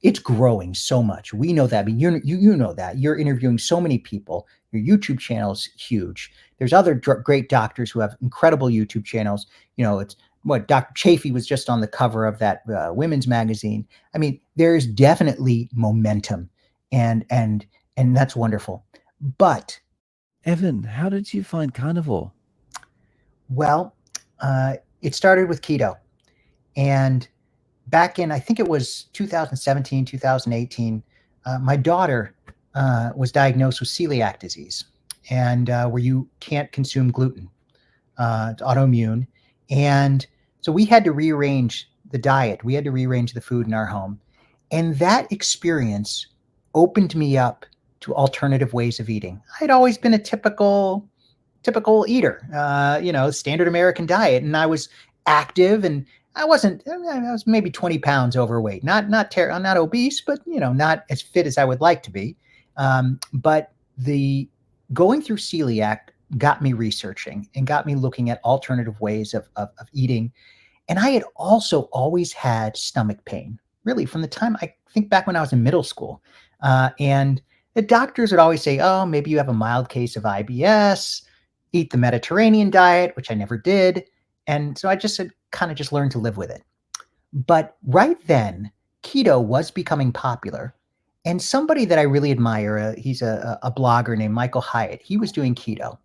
It's growing so much. We know that. I mean, you know that. You're interviewing so many people. Your YouTube channel is huge. There's other great doctors who have incredible YouTube channels. It's what Dr. Chafee was just on the cover of that women's magazine. I mean, there is definitely momentum, and and and that's wonderful. But Evan, how did you find carnivore? well, it started with keto, and back in, I think it was 2017, 2018, my daughter was diagnosed with celiac disease, and where you can't consume gluten. It's autoimmune. And so we had to rearrange the diet, we had to rearrange the food in our home. And that experience opened me up to alternative ways of eating. I'd always been a typical eater, standard American diet, and I was active, and I wasn't. I was maybe 20 pounds overweight, not obese, but not as fit as I would like to be. But the going through celiac got me researching and got me looking at alternative ways of eating. And I had also always had stomach pain, really, from the time I think back when I was in middle school. And the doctors would always say, oh, maybe you have a mild case of IBS, eat the Mediterranean diet, which I never did. And so I just had kind of just learned to live with it. But right then, keto was becoming popular. And somebody that I really admire, he's a blogger named Michael Hyatt, he was doing keto.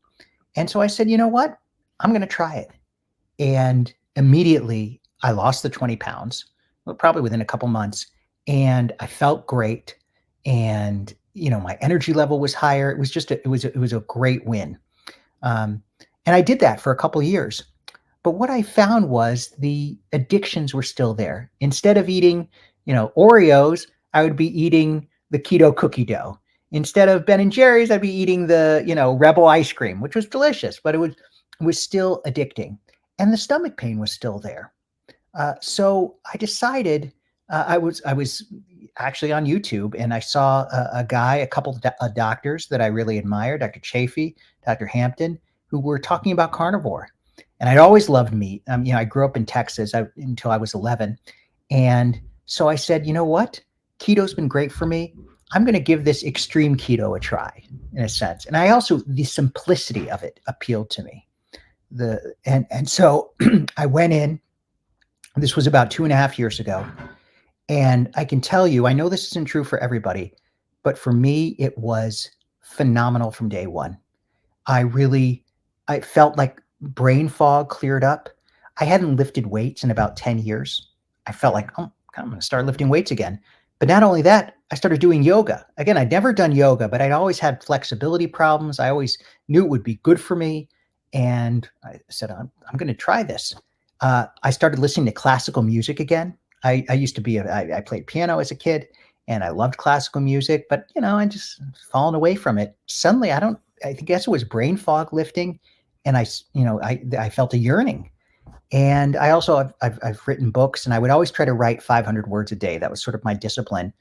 And so I said, you know what? I'm going to try it. And immediately I lost the 20 pounds, well, probably within a couple months. And I felt great. And, my energy level was higher. It was just, it was a great win. And I did that for a couple of years. But what I found was the addictions were still there. Instead of eating, Oreos, I would be eating the keto cookie dough. Instead of Ben and Jerry's, I'd be eating the, Rebel ice cream, which was delicious, but it was still addicting. And the stomach pain was still there. So I decided I was actually on YouTube, and I saw a guy, a couple of doctors that I really admire, Dr. Chafee, Dr. Hampton, who were talking about carnivore. And I'd always loved meat. I grew up in Texas until I was 11. And so I said, you know what? Keto's been great for me. I'm going to give this extreme keto a try, in a sense. And I also, the simplicity of it appealed to me. And so I went in. This was about 2.5 years ago. And I can tell you, I know this isn't true for everybody, but for me, it was phenomenal from day one. I felt like brain fog cleared up. I hadn't lifted weights in about 10 years. I felt like, oh, I'm going to start lifting weights again. But not only that, I started doing yoga. Again, I'd never done yoga, but I'd always had flexibility problems. I always knew it would be good for me. And I said, I'm going to try this. I started listening to classical music again. I used to be, I played piano as a kid, and I loved classical music, but I just fallen away from it. Suddenly, I guess it was brain fog lifting. And I felt a yearning. And I also, I've written books, and I would always try to write 500 words a day. That was sort of my discipline.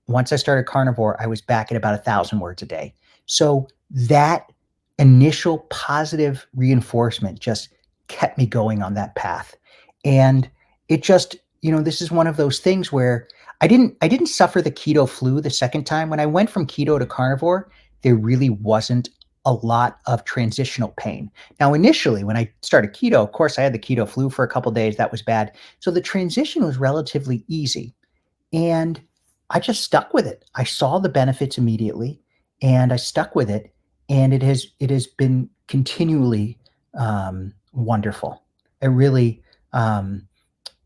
Once I started Carnivore, I was back at about 1,000 words a day. So that initial positive reinforcement just kept me going on that path. And it just, this is one of those things where I didn't suffer the keto flu the second time. When I went from keto to carnivore, there really wasn't a lot of transitional pain. Now, initially, when I started keto, of course, I had the keto flu for a couple of days. That was bad. So the transition was relatively easy. And I just stuck with it. I saw the benefits immediately, and I stuck with it. And it has been continually wonderful. It really,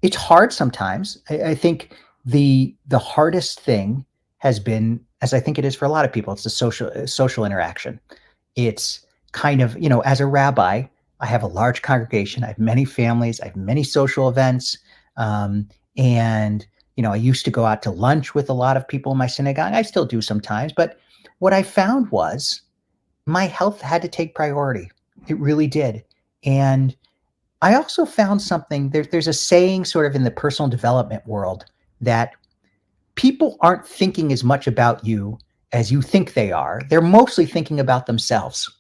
it's hard sometimes. I think the hardest thing has been, as I think it is for a lot of people, it's the social interaction. It's kind of, as a rabbi, I have a large congregation. I have many families. I have many social events. And, I used to go out to lunch with a lot of people in my synagogue. I still do sometimes. But what I found was my health had to take priority. It really did. And I also found something, there's a saying sort of in the personal development world that people aren't thinking as much about you as you think they are. They're mostly thinking about themselves.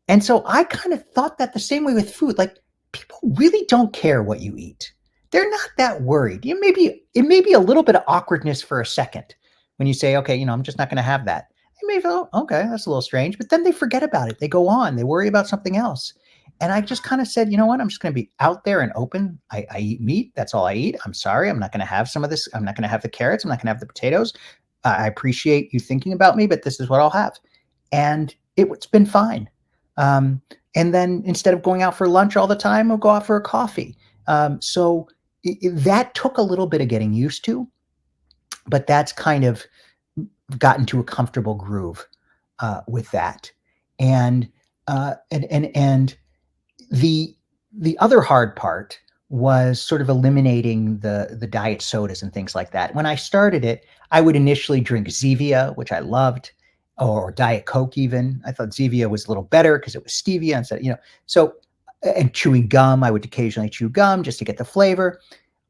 And so I kind of thought that the same way with food. Like, people really don't care what you eat. they're not that worried. It may be a little bit of awkwardness for a second when you say, okay, I'm just not going to have that. They may feel, okay, that's a little strange, but then they forget about it. They go on, they worry about something else. And I just kind of said, you know what? I'm just going to be out there and open. I eat meat. That's all I eat. I'm sorry. I'm not going to have some of this. I'm not going to have the carrots. I'm not going to have the potatoes. I appreciate you thinking about me, but this is what I'll have. And it's been fine. Um, and then instead of going out for lunch all the time, we'll go out for a coffee. So that took a little bit of getting used to, but that's kind of gotten to a comfortable groove with that. And and the other hard part was sort of eliminating the diet sodas and things like that. When I started it, I would initially drink Zevia, which I loved, or Diet Coke even. I thought Zevia was a little better because it was stevia instead. So and chewing gum, I would occasionally chew gum just to get the flavor.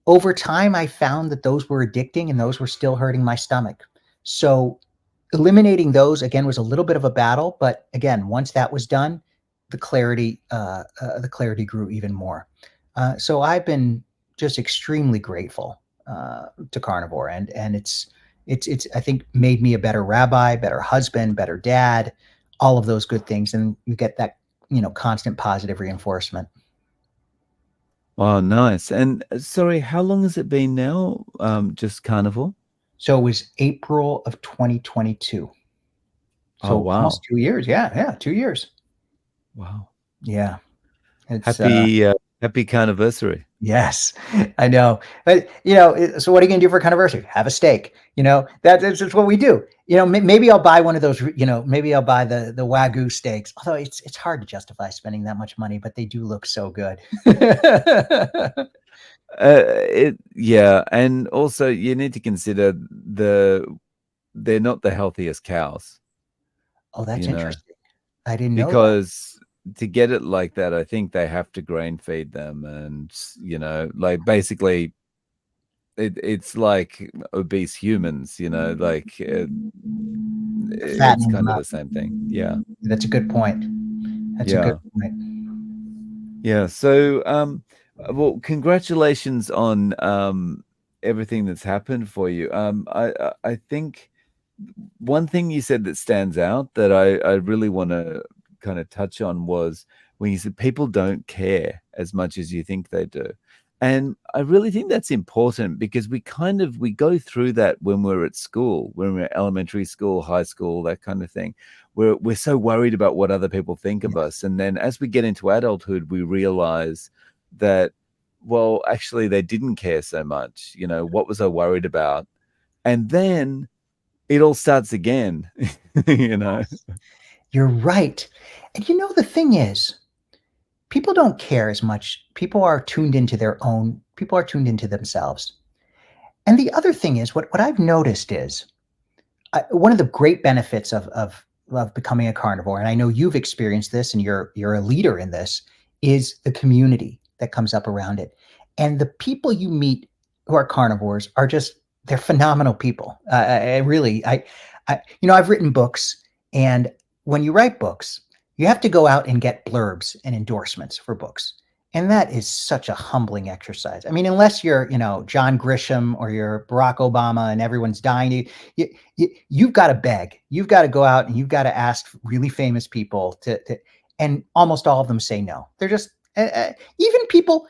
Over time, I found that those were addicting and those were still hurting my stomach. So eliminating those again was a little bit of a battle, but again, once that was done, the clarity grew even more. So I've been just extremely grateful to Carnivore, and it's I think made me a better rabbi, better husband, better dad, all of those good things, and you get that constant positive reinforcement. Oh, nice. And sorry, how long has it been now? Just Carnivore? So it was April of 2022. Oh, So almost wow. 2 years. Yeah, yeah, 2 years. Wow. Yeah, it's Happy carniversary. yes, I know. But so what are you gonna do for anniversary? Have a steak. That's just what we do. Maybe I'll buy one of those. Maybe I'll buy the Wagyu steaks. Although it's hard to justify spending that much money, but they do look so good. Yeah, and also you need to consider they're not the healthiest cows, Oh, that's you know, interesting. I didn't know that. because to get it like that, I think they have to grain feed them, and like basically it's like obese humans, like it's Fattening them kind of up. the same thing. Yeah, That's a good point. That's a good yeah. point. Yeah. So, well, congratulations on everything that's happened for you. I think one thing you said that stands out that I really want to kind of touch on was when you said people don't care as much as you think they do. And I really think that's important because we go through that when we're at school, when we're at elementary school, high school, that kind of thing. We're so worried about what other people think of Yes. us. And then as we get into adulthood, we realize that, well, actually they didn't care so much. What was I worried about? And then it all starts again, you know? Yes. You're right. And the thing is, people don't care as much. People are tuned into themselves. And the other thing is, what I've noticed is one of the great benefits of becoming a carnivore, and I know you've experienced this, and you're a leader in this, is the community that comes up around it, and the people you meet who are carnivores are just they're phenomenal people. I really, I've written books, and when you write books, you have to go out and get blurbs and endorsements for books. And that is such a humbling exercise. I mean, unless you're, John Grisham or you're Barack Obama and everyone's dying, you've got to beg. You've got to go out and you've got to ask really famous people and almost all of them say no. They're just even people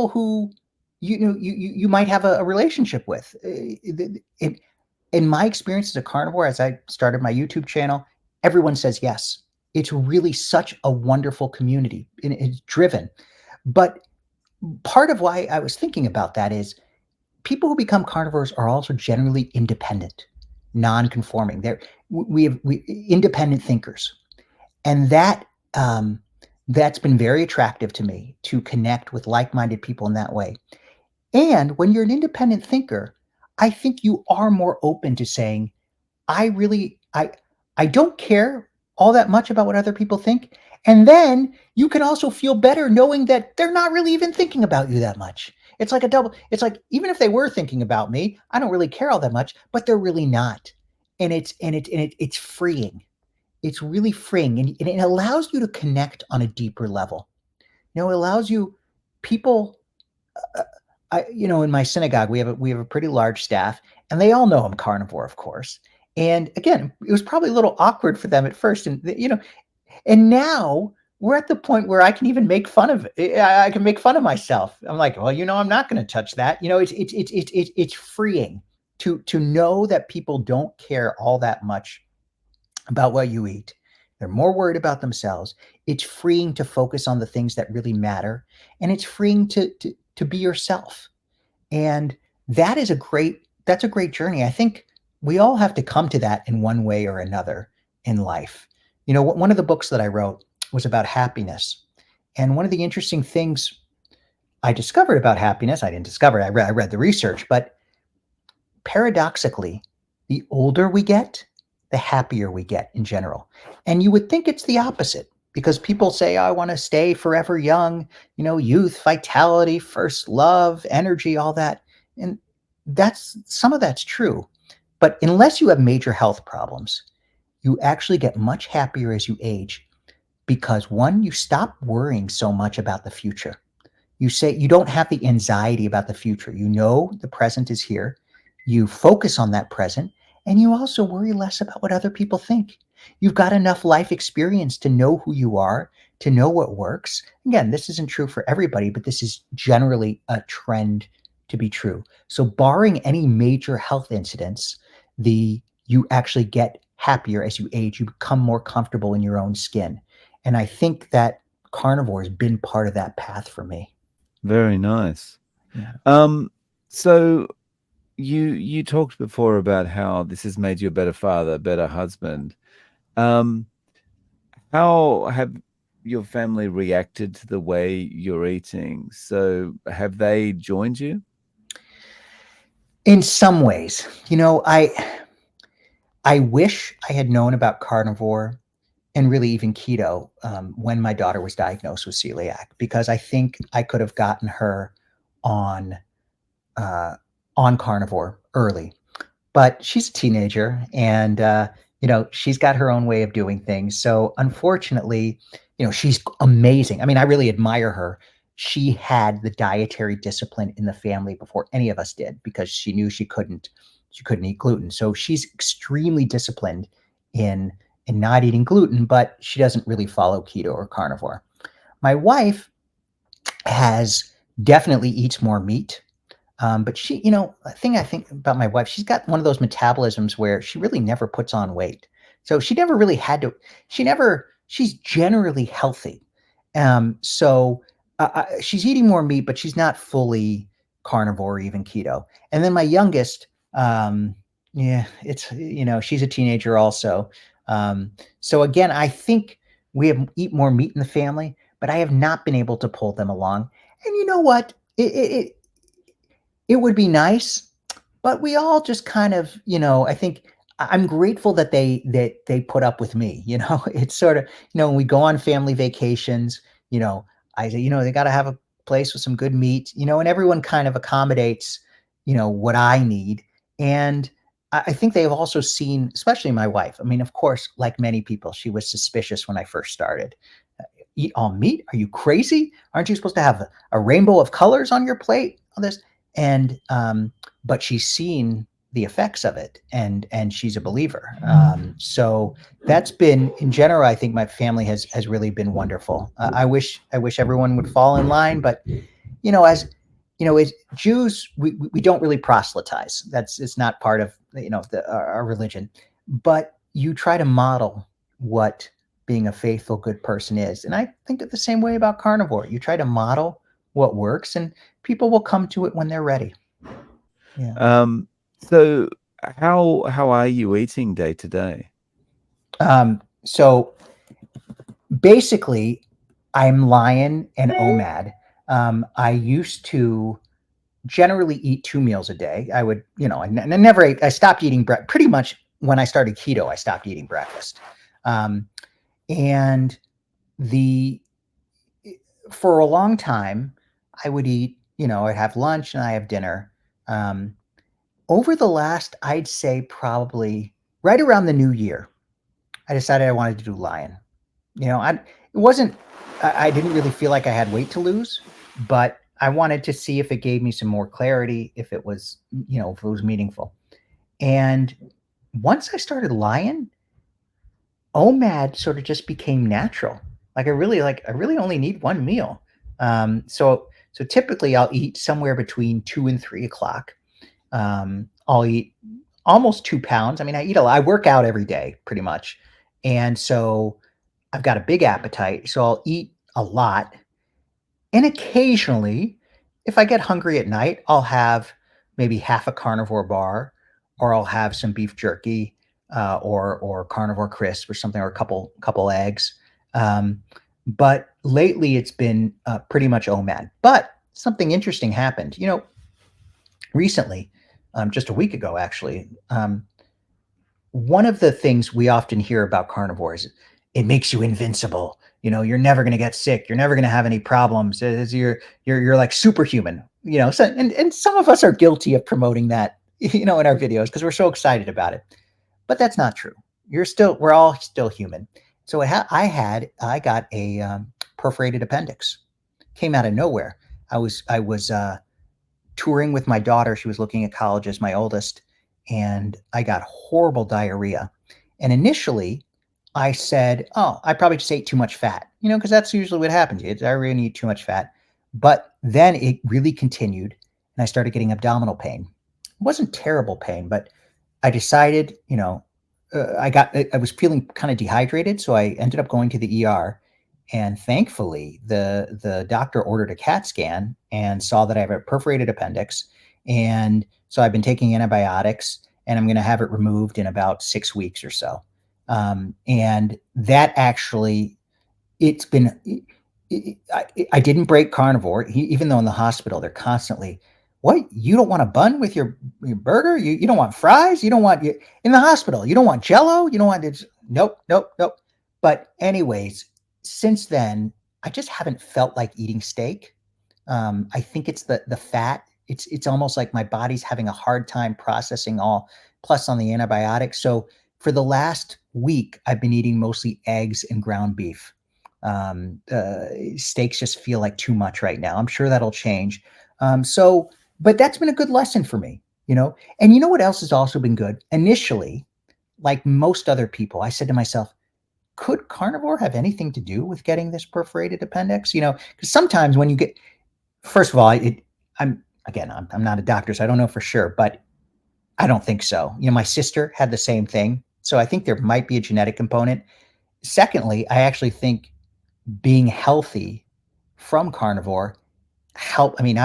who you might have a relationship with. In my experience as a carnivore, as I started my YouTube channel, everyone says yes. It's really such a wonderful community, and it's driven. But part of why I was thinking about that is people who become carnivores are also generally independent, non-conforming. We independent thinkers, and that's been very attractive to me to connect with like-minded people in that way. And when you're an independent thinker, I think you are more open to saying, I really I don't care all that much about what other people think. And then you can also feel better knowing that they're not really even thinking about you that much. It's like even if they were thinking about me, I don't really care all that much, but they're really not. And it's freeing. It's really freeing, and it allows you to connect on a deeper level. It allows you people in my synagogue, we have a pretty large staff, and they all know I'm carnivore, of course. And again, it was probably a little awkward for them at first, and now we're at the point where I can even make fun of it. I can make fun of myself. I'm like, well, I'm not going to touch that. It's freeing to know that people don't care all that much about what you eat. They're more worried about themselves. It's freeing to focus on the things that really matter, and it's freeing to be yourself. And that's a great journey. I think we all have to come to that in one way or another in life. One of the books that I wrote was about happiness. And one of the interesting things I discovered about happiness, I didn't discover it, I read the research, but paradoxically, the older we get, the happier we get in general. And you would think it's the opposite because people say, oh, I want to stay forever young, youth, vitality, first love, energy, all that. And some of that's true. But unless you have major health problems, you actually get much happier as you age because one, you stop worrying so much about the future. You don't have the anxiety about the future. The present is here. You focus on that present, and you also worry less about what other people think. You've got enough life experience to know who you are, to know what works. Again, this isn't true for everybody, but this is generally a trend to be true. So barring any major health incidents, you actually get happier as you age. You become more comfortable in your own skin. And I think that carnivore has been part of that path for me. Very nice. Yeah. So you talked before about how this has made you a better father, better husband. How have your family reacted to the way you're eating? So have they joined you? In some ways, I wish I had known about carnivore and really even keto when my daughter was diagnosed with celiac, because I think I could have gotten her on uh, on carnivore early. But she's a teenager, and she's got her own way of doing things. So unfortunately, she's amazing. I mean, I really admire her. She had the dietary discipline in the family before any of us did because she knew she couldn't eat gluten. So she's extremely disciplined in not eating gluten, but she doesn't really follow keto or carnivore. My wife has definitely eats more meat. But she, a thing I think about my wife, she's got one of those metabolisms where she really never puts on weight. So she never really had to, she's generally healthy. So she's eating more meat, but she's not fully carnivore or even keto. And then my youngest, yeah, she's a teenager also. So again, I think eat more meat in the family, but I have not been able to pull them along. And you know what? It would be nice, but we all just kind of, I think I'm grateful that they put up with me. It's sort of, when we go on family vacations, I say, they got to have a place with some good meat, and everyone kind of accommodates, what I need. And I think they've also seen, especially my wife. I mean, of course, like many people, she was suspicious when I first started. Eat all meat? Are you crazy? Aren't you supposed to have a rainbow of colors on your plate? All this. And but she's seen the effects of it, and she's a believer. So that's been, in general, I think my family has really been wonderful. I wish everyone would fall in line, but as Jews, we don't really proselytize. It's not part of our religion, but you try to model what being a faithful, good person is. And I think the same way about carnivore. You try to model what works, and people will come to it when they're ready. Yeah. So how are you eating day to day? So basically, I'm Lion and OMAD. I used to generally eat 2 meals a day. I would, I never ate. I stopped eating pretty much when I started keto. I stopped eating breakfast, and the for a long time, I would eat. I'd have lunch and I have dinner. Over the last, I'd say probably right around the new year, I decided I wanted to do Lion. It wasn't. I didn't really feel like I had weight to lose, but I wanted to see if it gave me some more clarity, if it was, if it was meaningful. And once I started lying, OMAD sort of just became natural. I really only need one meal. So typically I'll eat somewhere between 2 and 3 o'clock. I'll eat almost 2 pounds. I mean, I eat a lot. I work out every day pretty much. And so I've got a big appetite. So I'll eat a lot. And occasionally, if I get hungry at night, I'll have maybe half a carnivore bar, or I'll have some beef jerky, or carnivore crisp or something, or a couple eggs. But lately, it's been pretty much OMAD. But something interesting happened. Recently, just a week ago, actually. One of the things we often hear about carnivores, it makes you invincible. You're never going to get sick. You're never going to have any problems. You're like superhuman. So and some of us are guilty of promoting that, in our videos because we're so excited about it. But that's not true. We're all still human. So I got a perforated appendix. Came out of nowhere. I was touring with my daughter. She was looking at colleges, my oldest, and I got horrible diarrhea. And initially, I said, "Oh, I probably just ate too much fat," because that's usually what happens. You get diarrhea and you eat too much fat. But then it really continued, and I started getting abdominal pain. It wasn't terrible pain, but I decided, I was feeling kind of dehydrated, so I ended up going to the ER. And thankfully, the doctor ordered a CAT scan and saw that I have a perforated appendix. And so I've been taking antibiotics, and I'm going to have it removed in about 6 weeks or so. And that actually, it's been, I didn't break carnivore, even though in the hospital they're constantly, what, you don't want a bun with your burger? You don't want fries? You don't want, in the hospital, you don't want Jello? You don't want it? Nope, nope, nope. But anyways, since then, I just haven't felt like eating steak. I think it's the fat. It's almost like my body's having a hard time processing all, plus on the antibiotics. So for the last week, I've been eating mostly eggs and ground beef. Steaks just feel like too much right now. I'm sure that'll change. But that's been a good lesson for me, And you know what else has also been good? Initially, like most other people, I said to myself, could carnivore have anything to do with getting this perforated appendix? Because sometimes when you get, first of all, I'm not a doctor, so I don't know for sure, but I don't think so. My sister had the same thing, so I think there might be a genetic component. Secondly, I actually think being healthy from carnivore help. I mean,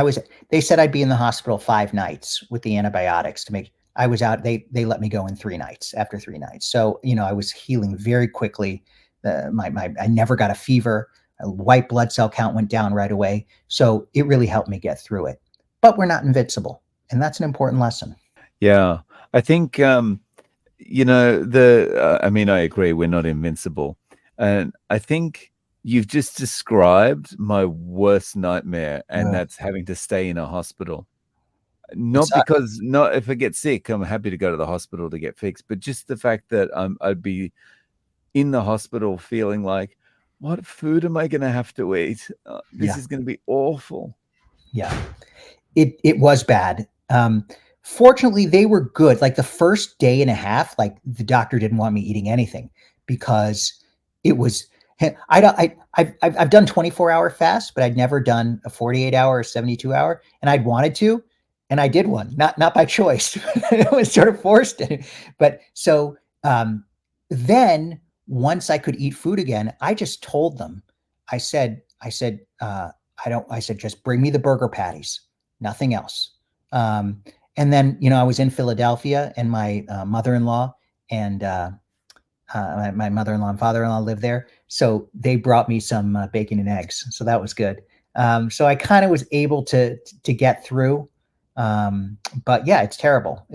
they said I'd be in the hospital 5 nights with the antibiotics to make. I was out. They let me go in 3 nights after 3 nights. So I was healing very quickly. I never got a fever. A white blood cell count went down right away. So it really helped me get through it. But we're not invincible, and that's an important lesson. Yeah, I think I mean, I agree, we're not invincible, and I think you've just described my worst nightmare, and that's having to stay in a hospital. Not because, not if I get sick, I'm happy to go to the hospital to get fixed, but just the fact that I'd be in the hospital feeling like, what food am I going to have to eat? This is going to be awful. Yeah, it was bad. Fortunately, they were good. Like the first day and a half, like the doctor didn't want me eating anything because it was. I've done 24-hour fasts, but I'd never done a 48-hour or 72-hour, and I'd wanted to, and I did one, not by choice. It was sort of forced. But so then once I could eat food again, I just told them, I said, I said, just bring me the burger patties, nothing else. And then, I was in Philadelphia, and my mother-in-law and my mother-in-law and father-in-law lived there. So they brought me some bacon and eggs. So that was good. So I kind of was able to get through. But yeah, it's terrible.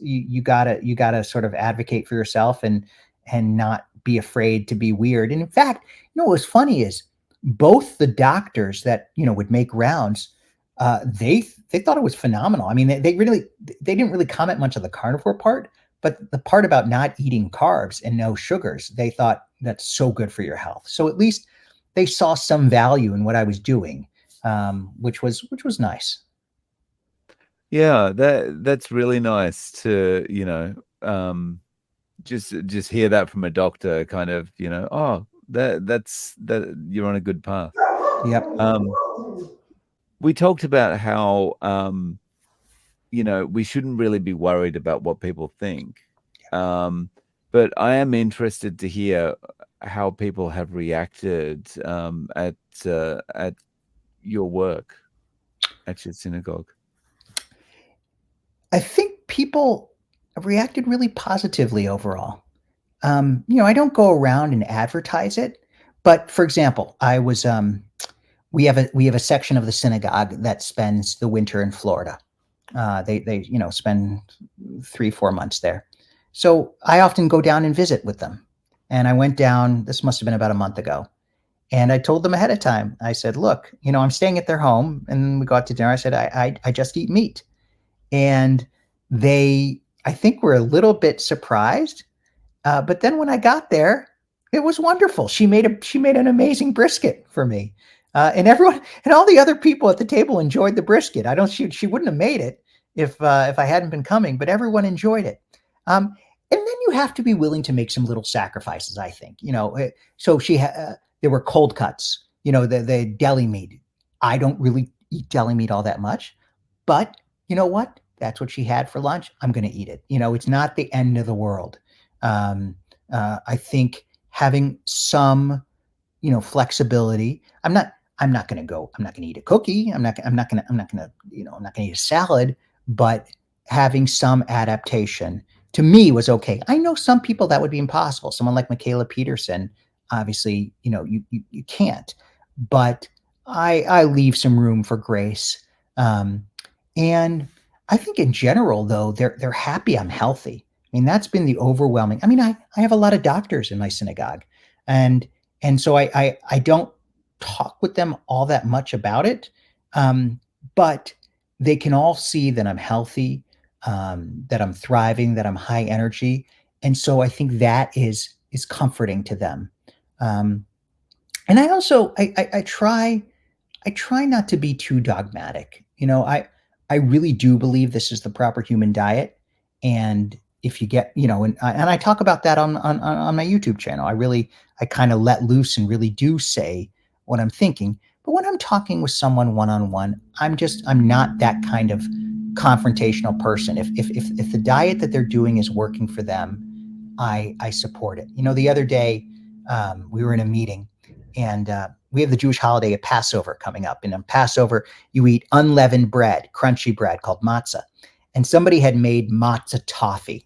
You gotta sort of advocate for yourself and not be afraid to be weird. And in fact, what was funny is both the doctors that, would make rounds, they thought it was phenomenal. I mean, they didn't really comment much on the carnivore part, but the part about not eating carbs and no sugars, they thought that's so good for your health. So at least they saw some value in what I was doing. which was nice. Yeah, that's really nice to, just hear that from a doctor, kind of, oh, that you're on a good path. Yep. We talked about how we shouldn't really be worried about what people think. But I am interested to hear how people have reacted at your work, at your synagogue. I think people reacted really positively overall. I don't go around and advertise it, but for example, I was we have a section of the synagogue that spends the winter in Florida. They spend 3 4 months there, so I often go down and visit with them. And I went down. This must have been about a month ago, and I told them ahead of time. I said, "Look, I'm staying at their home," and we go out to dinner. I said, "I just eat meat," and they, I think, were a little bit surprised. But then when I got there, it was wonderful. She made an amazing brisket for me, and everyone and all the other people at the table enjoyed the brisket. I don't she wouldn't have made it if I hadn't been coming, but everyone enjoyed it. And then you have to be willing to make some little sacrifices. I think So there were cold cuts. The deli meat. I don't really eat deli meat all that much, but you know what? That's what she had for lunch. I'm going to eat it. It's not the end of the world. Um, I think having some, flexibility. I'm not going to go. I'm not going to eat a cookie. I'm not going to. I'm not going to. I'm not going to eat a salad. But having some adaptation to me was okay. I know some people that would be impossible. Someone like Michaela Peterson, obviously, you can't. But I leave some room for grace. And I think in general, though, they're happy I'm healthy. I mean, that's been the overwhelming. I mean, I have a lot of doctors in my synagogue, and so I don't talk with them all that much about it, but they can all see that I'm healthy, that I'm thriving, that I'm high energy, and so I think that is comforting to them. Um, and I also I try not to be too dogmatic. I really do believe this is the proper human diet, and if you get, and I talk about that on my YouTube channel. I kind of let loose and really do say what I'm thinking. But when I'm talking with someone one on one, I'm not that kind of confrontational person. If the diet that they're doing is working for them, I support it. The other day we were in a meeting, and we have the Jewish holiday of Passover coming up. And on Passover, you eat unleavened bread, crunchy bread called matzah. And somebody had made matzah toffee.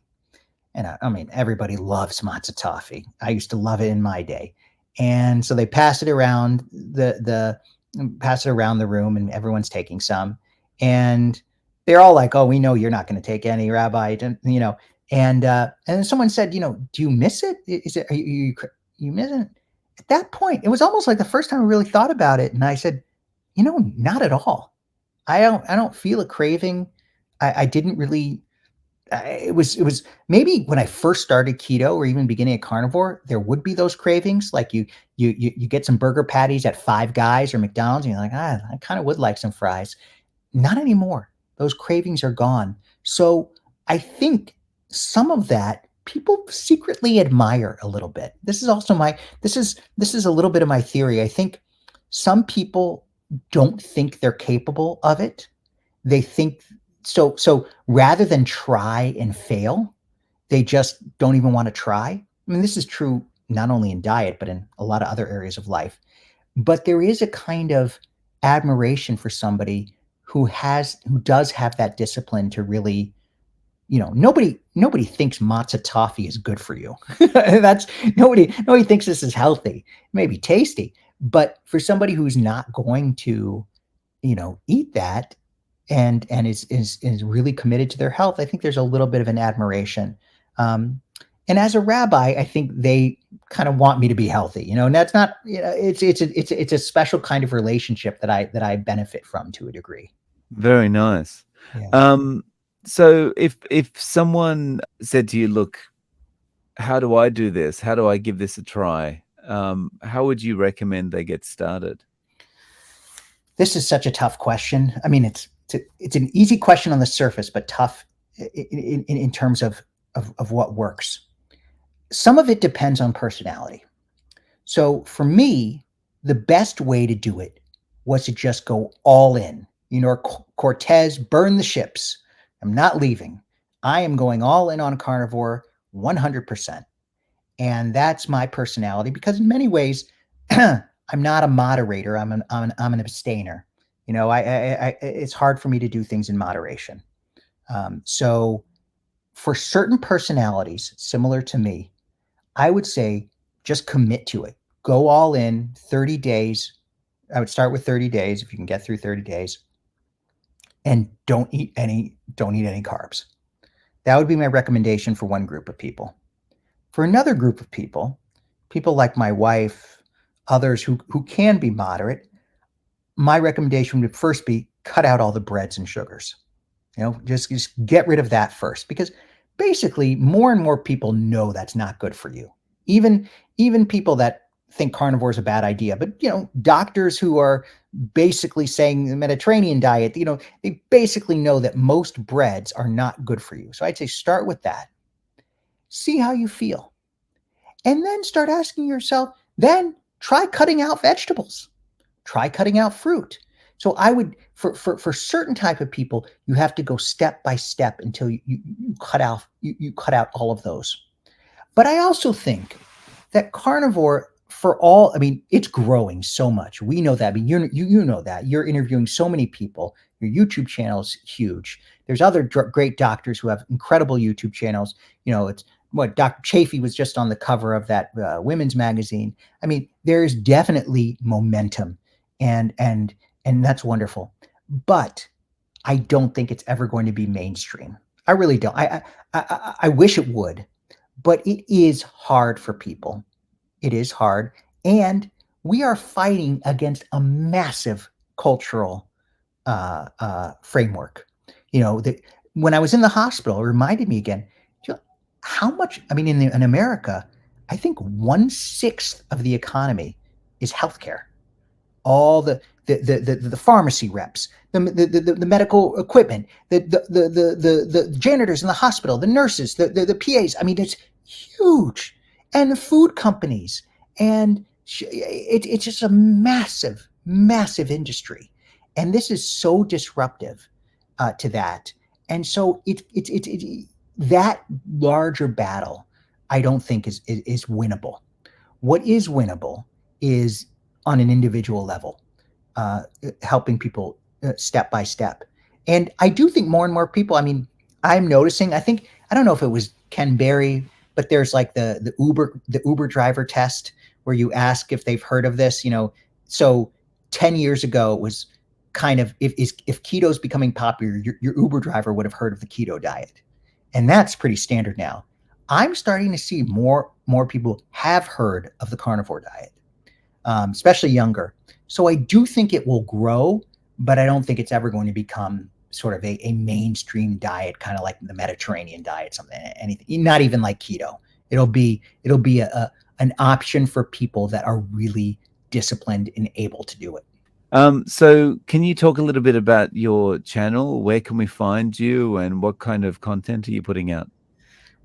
And I mean, everybody loves matzah toffee. I used to love it in my day. And so they pass it around pass it around the room, and everyone's taking some. And they're all like, "Oh, we know you're not going to take any, Rabbi." And then someone said, "Do you miss it? Is it, are you miss it?" At that point, it was almost like the first time I really thought about it. And I said, not at all. I don't feel a craving. I didn't really. It was maybe when I first started keto or even beginning at carnivore, there would be those cravings. Like you get some burger patties at Five Guys or McDonald's, and you're like, I kind of would like some fries. Not anymore. Those cravings are gone. So I think some of that people secretly admire a little bit. This is a little bit of my theory. I think some people don't think they're capable of it. They think so rather than try and fail, they just don't even want to try. I mean, this is true not only in diet, but in a lot of other areas of life. But there is a kind of admiration for somebody who does have that discipline to really, nobody thinks matzo toffee is good for you. That's nobody thinks this is healthy. It may be tasty, but for somebody who's not going to, eat that, and is really committed to their health, I think there's a little bit of an admiration. And as a rabbi, I think they kind of want me to be healthy, and that's not, it's a special kind of relationship that I benefit from to a degree. Very nice. Yeah. So if someone said to you, "Look, how do I do this? How do I give this a try?" How would you recommend they get started? This is such a tough question. I mean, it's an easy question on the surface, but tough in terms of what works. Some of it depends on personality. So for me, the best way to do it was to just go all in. You know, Cortez, burn the ships. I'm not leaving. I am going all in on carnivore 100%. And that's my personality because in many ways, I'm not a moderator. I'm an abstainer. You know, it's hard for me to do things in moderation. So for certain personalities similar to me, I would say just commit to it. Go all in 30 days. I would start with 30 days if you can get through 30 days and don't eat any carbs. That would be my recommendation for one group of people. For another group of people, people like my wife, others who can be moderate, my recommendation would first be cut out all the breads and sugars. You know, just get rid of that first because basically more and more people know that's not good for you. Even even people that think carnivore is a bad idea, but you know, doctors who are basically saying the Mediterranean diet, you know, they basically know that most breads are not good for you. So I'd say start with that. See how you feel. And then start asking yourself, then try cutting out vegetables. Try cutting out fruit. So I would for certain type of people, you have to go step by step until you cut out all of those. But I also think that carnivore for all, I mean, it's growing so much. We know that. I mean, you know that. You're interviewing so many people. Your YouTube channel is huge. There's other great doctors who have incredible YouTube channels. You know, it's what Dr. Chafee was just on the cover of that women's magazine. I mean, there's definitely momentum, and that's wonderful. But I don't think it's ever going to be mainstream. I really don't. I wish it would, but it is hard for people. It is hard, and we are fighting against a massive cultural framework. You know, when I was in the hospital, it reminded me again, you know, how much. I mean, in America, I think 1/6 of the economy is healthcare. All the pharmacy reps, the medical equipment, the janitors in the hospital, the nurses, the PAs. I mean, it's huge, and the food companies, and it's just a massive industry, and this is so disruptive to that, and so that larger battle, I don't think is winnable. What is winnable is on an individual level, helping people step by step. And I do think more and more people, I mean, I'm noticing, I think, I don't know if it was Ken Berry, but there's like the Uber driver test where you ask if they've heard of this, you know. So 10 years ago it was kind of if keto is becoming popular, your Uber driver would have heard of the keto diet. And that's pretty standard now. I'm starting to see more people have heard of the carnivore diet, especially younger. So I do think it will grow, but I don't think it's ever going to become sort of a mainstream diet, kind of like the Mediterranean diet, something, anything, not even like keto. It'll be an option for people that are really disciplined and able to do it. So can you talk a little bit about your channel? Where can we find you and what kind of content are you putting out?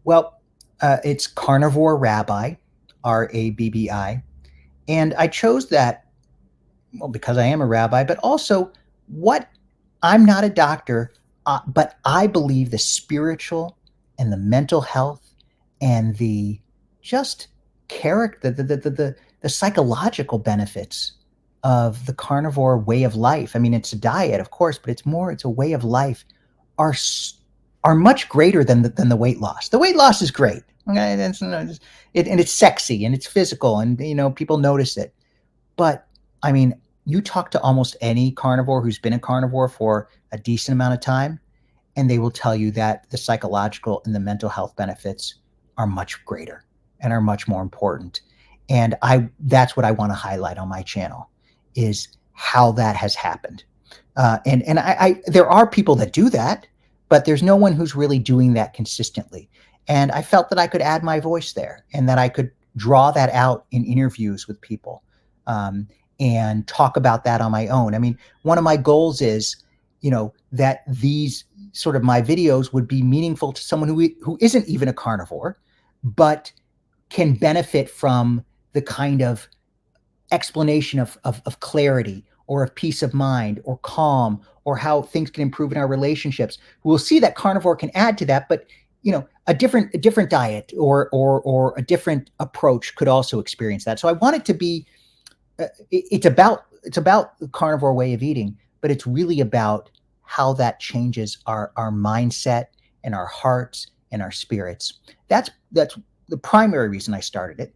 Well, it's Carnivore Rabbi, RABBI, and I chose that well because I am a rabbi, but also what I'm not a doctor, but I believe the spiritual and the mental health and the just character, the psychological benefits of the carnivore way of life. I mean, it's a diet, of course, but it's a way of life. Are are much greater than the weight loss. The weight loss is great, okay, and it's sexy and it's physical, and you know people notice it. But I mean, you talk to almost any carnivore who's been a carnivore for a decent amount of time, and they will tell you that the psychological and the mental health benefits are much greater and are much more important. And I that's what I want to highlight on my channel is how that has happened. And I there are people that do that, but there's no one who's really doing that consistently. And I felt that I could add my voice there and that I could draw that out in interviews with people. Um, and talk about that on my own. I mean, one of my goals is, that these sort of my videos would be meaningful to someone who isn't even a carnivore, but can benefit from the kind of explanation of clarity or of peace of mind or calm or how things can improve in our relationships. We'll see that carnivore can add to that, but a different diet or a different approach could also experience that. So I want it to be it's about the carnivore way of eating, but it's really about how that changes our mindset and our hearts and our spirits. That's the primary reason I started it.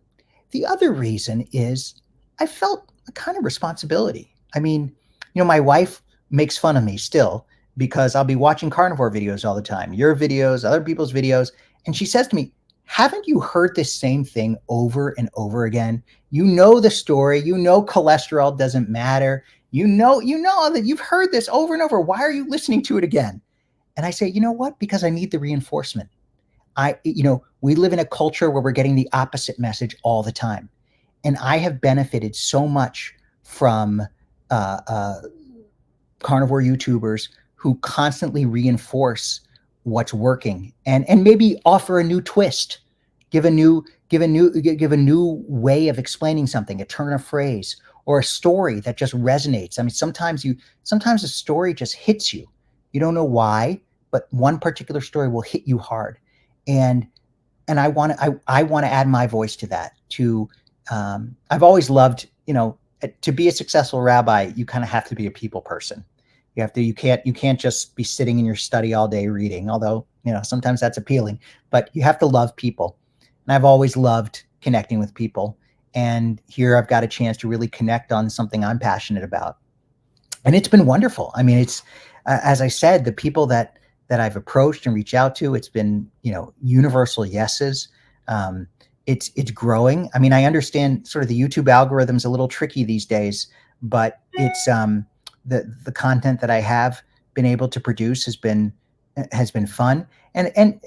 The other reason is I felt a kind of responsibility. I mean, my wife makes fun of me still because I'll be watching carnivore videos all the time, your videos, other people's videos, and she says to me, haven't you heard this same thing over and over again? You know the story, cholesterol doesn't matter. You know that you've heard this over and over. Why are you listening to it again? And I say, you know what? Because I need the reinforcement. We live in a culture where we're getting the opposite message all the time. And I have benefited so much from carnivore YouTubers who constantly reinforce what's working and maybe offer a new twist, give a new way of explaining something, a turn of phrase or a story that just resonates. I mean, sometimes a story just hits you. You don't know why, but one particular story will hit you hard. And I want to add my voice to that. I've always loved, to be a successful rabbi, you kind of have to be a people person. You can't just be sitting in your study all day reading, although, sometimes that's appealing, but you have to love people. And I've always loved connecting with people. And here I've got a chance to really connect on something I'm passionate about. And it's been wonderful. I mean, it's, as I said, the people that I've approached and reached out to, it's been, universal yeses. It's growing. I mean, I understand sort of the YouTube algorithm's a little tricky these days, but it's, the content that I have been able to produce has been fun. And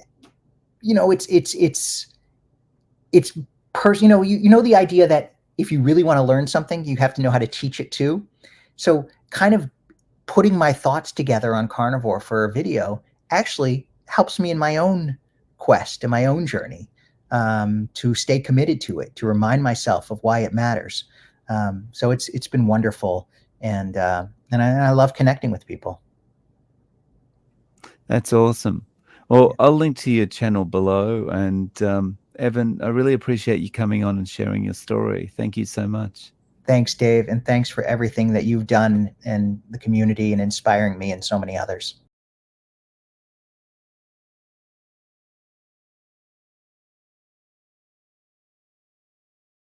it's the idea that if you really want to learn something, you have to know how to teach it too. So kind of putting my thoughts together on carnivore for a video actually helps me in my own quest, in my own journey, to stay committed to it, to remind myself of why it matters. So it's been wonderful. And I love connecting with people. That's awesome. Well, I'll link to your channel below. And Evan, I really appreciate you coming on and sharing your story. Thank you so much. Thanks, Dave. And thanks for everything that you've done in the community and inspiring me and so many others.